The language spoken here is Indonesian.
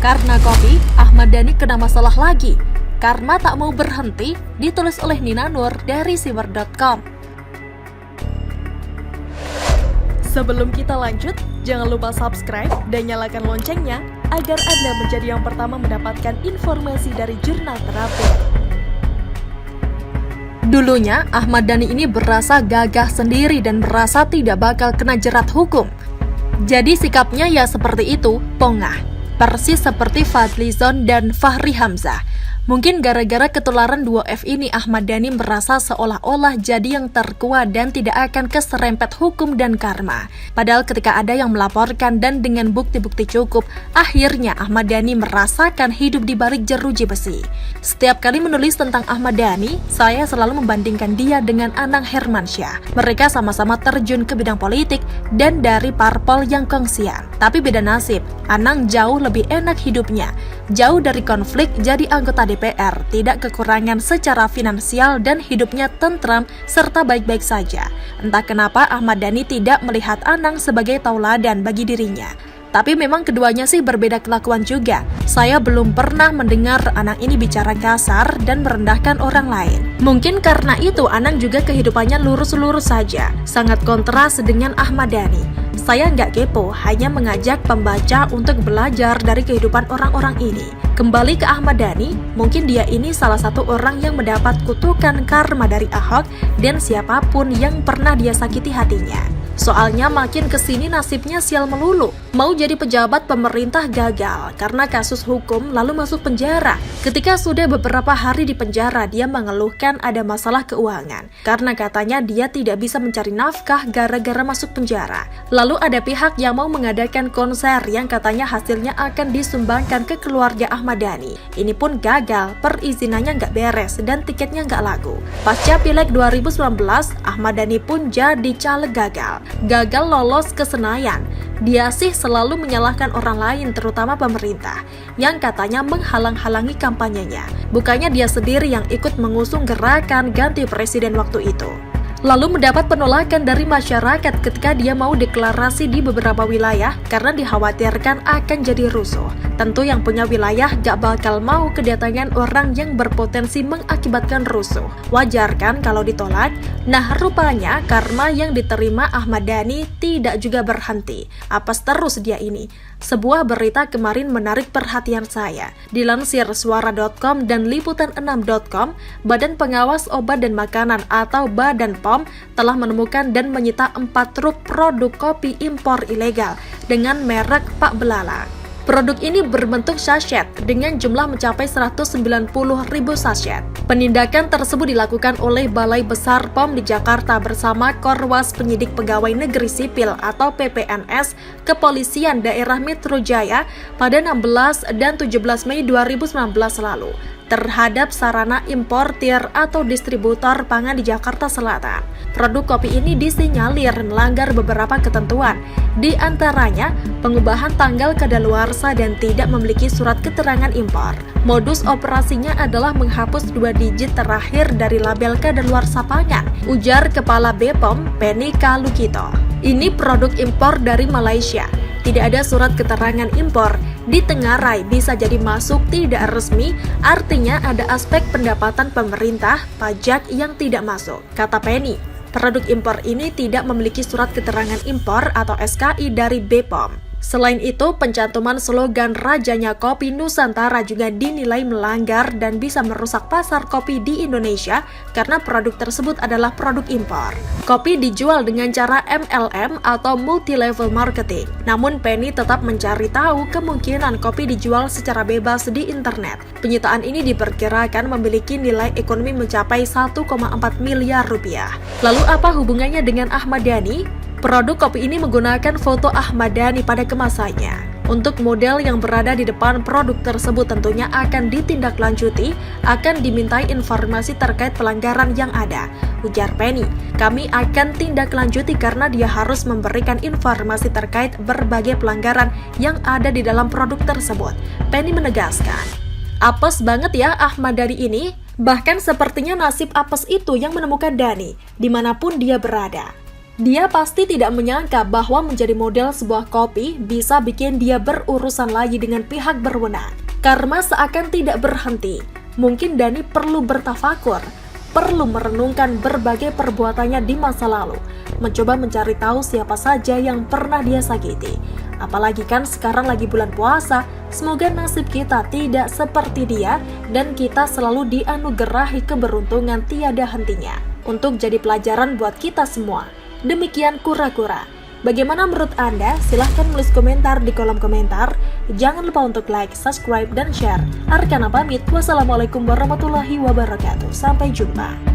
Karena kopi, Ahmad Dhani kena masalah lagi. Karma tak mau berhenti, ditulis oleh Nina Nur dari Siwer.com. Sebelum kita lanjut, jangan lupa subscribe dan nyalakan loncengnya agar Anda menjadi yang pertama mendapatkan informasi dari jurnal terupdate. Dulunya, Ahmad Dhani ini berasa gagah sendiri dan merasa tidak bakal kena jerat hukum. Jadi sikapnya ya seperti itu, pongah. Persis seperti Fadlizon dan Fahri Hamzah. Mungkin gara-gara ketularan 2F ini Ahmad Dhani merasa seolah-olah jadi yang terkuat dan tidak akan keserempet hukum dan karma. Padahal ketika ada yang melaporkan dan dengan bukti-bukti cukup, akhirnya Ahmad Dhani merasakan hidup di balik jeruji besi. Setiap kali menulis tentang Ahmad Dhani, saya selalu membandingkan dia dengan Anang Hermansyah. Mereka sama-sama terjun ke bidang politik dan dari parpol yang kongsian. Tapi beda nasib, Anang jauh lebih enak hidupnya. Jauh dari konflik jadi anggota DPR, tidak kekurangan secara finansial dan hidupnya tentram serta baik-baik saja. Entah kenapa Ahmad Dhani tidak melihat Anang sebagai tauladan bagi dirinya. Tapi memang keduanya sih berbeda kelakuan juga. Saya belum pernah mendengar Anang ini bicara kasar dan merendahkan orang lain. Mungkin karena itu Anang juga kehidupannya lurus-lurus saja, sangat kontras dengan Ahmad Dhani. Saya nggak kepo, hanya mengajak pembaca untuk belajar dari kehidupan orang-orang ini. Kembali ke Ahmad Dhani, mungkin dia ini salah satu orang yang mendapat kutukan karma dari Ahok dan siapapun yang pernah dia sakiti hatinya. Soalnya makin kesini nasibnya sial melulu. Mau jadi pejabat pemerintah gagal karena kasus hukum lalu masuk penjara. Ketika sudah beberapa hari di penjara, dia mengeluhkan ada masalah keuangan. Karena katanya dia tidak bisa mencari nafkah gara-gara masuk penjara. Lalu ada pihak yang mau mengadakan konser yang katanya hasilnya akan disumbangkan ke keluarga Ahmad Dhani. Ini pun gagal, perizinannya nggak beres dan tiketnya nggak laku. Pasca Pileg 2019, Ahmad Dhani pun jadi caleg gagal. Gagal lolos ke Senayan. Dia sih selalu menyalahkan orang lain, terutama pemerintah, yang katanya menghalang-halangi kampanyenya. Bukannya dia sendiri yang ikut mengusung gerakan ganti presiden waktu itu. Lalu mendapat penolakan dari masyarakat ketika dia mau deklarasi di beberapa wilayah karena dikhawatirkan akan jadi rusuh. Tentu yang punya wilayah gak bakal mau kedatangan orang yang berpotensi mengakibatkan rusuh. Wajar kan kalau ditolak? Nah, rupanya karma yang diterima Ahmad Dhani tidak juga berhenti. Apes terus dia ini. Sebuah berita kemarin menarik perhatian saya. Dilansir suara.com dan liputan6.com, Badan Pengawas Obat dan Makanan atau Badan POM telah menemukan dan menyita 4 truk produk kopi impor ilegal dengan merek Pak Belalang. Produk ini berbentuk sachet dengan jumlah mencapai 190.000 sachet. Penindakan tersebut dilakukan oleh Balai Besar POM di Jakarta bersama Korwas Penyidik Pegawai Negeri Sipil atau PPNS Kepolisian Daerah Metro Jaya pada 16 dan 17 Mei 2019 lalu terhadap sarana importir atau distributor pangan di Jakarta Selatan. Produk kopi ini disinyalir melanggar beberapa ketentuan, di antaranya pengubahan tanggal kadaluarsa dan tidak memiliki surat keterangan impor. Modus operasinya adalah menghapus 2 digit terakhir dari label kadaluarsa pangan, ujar Kepala BPOM Penny Kalukito. Ini produk impor dari Malaysia. Tidak ada surat keterangan impor, ditengarai bisa jadi masuk tidak resmi, artinya ada aspek pendapatan pemerintah, pajak yang tidak masuk, kata Penny. Produk impor ini tidak memiliki surat keterangan impor atau SKI dari BPOM. Selain itu, pencantuman slogan Rajanya Kopi Nusantara juga dinilai melanggar dan bisa merusak pasar kopi di Indonesia karena produk tersebut adalah produk impor. Kopi dijual dengan cara MLM atau multi-level marketing. Namun Penny tetap mencari tahu kemungkinan kopi dijual secara bebas di internet. Penyitaan ini diperkirakan memiliki nilai ekonomi mencapai 1,4 miliar rupiah. Lalu apa hubungannya dengan Ahmad Dhani? Produk kopi ini menggunakan foto Ahmad Dhani pada kemasannya. Untuk model yang berada di depan produk tersebut tentunya akan ditindaklanjuti, akan dimintai informasi terkait pelanggaran yang ada. Ujar Penny, kami akan tindak lanjuti karena dia harus memberikan informasi terkait berbagai pelanggaran yang ada di dalam produk tersebut. Penny menegaskan, apes banget ya Ahmad Dhani ini, bahkan sepertinya nasib apes itu yang menemukan Dhani, dimanapun dia berada. Dia pasti tidak menyangka bahwa menjadi model sebuah kopi bisa bikin dia berurusan lagi dengan pihak berwenang. Karma seakan tidak berhenti. Mungkin Dhani perlu bertafakur, perlu merenungkan berbagai perbuatannya di masa lalu, mencoba mencari tahu siapa saja yang pernah dia sakiti. Apalagi kan sekarang lagi bulan puasa, semoga nasib kita tidak seperti dia dan kita selalu dianugerahi keberuntungan tiada hentinya. Untuk jadi pelajaran buat kita semua. Demikian kura-kura. Bagaimana menurut Anda? Silahkan tulis komentar di kolom komentar. Jangan lupa untuk like, subscribe, dan share. Arkana pamit. Wassalamualaikum warahmatullahi wabarakatuh. Sampai jumpa.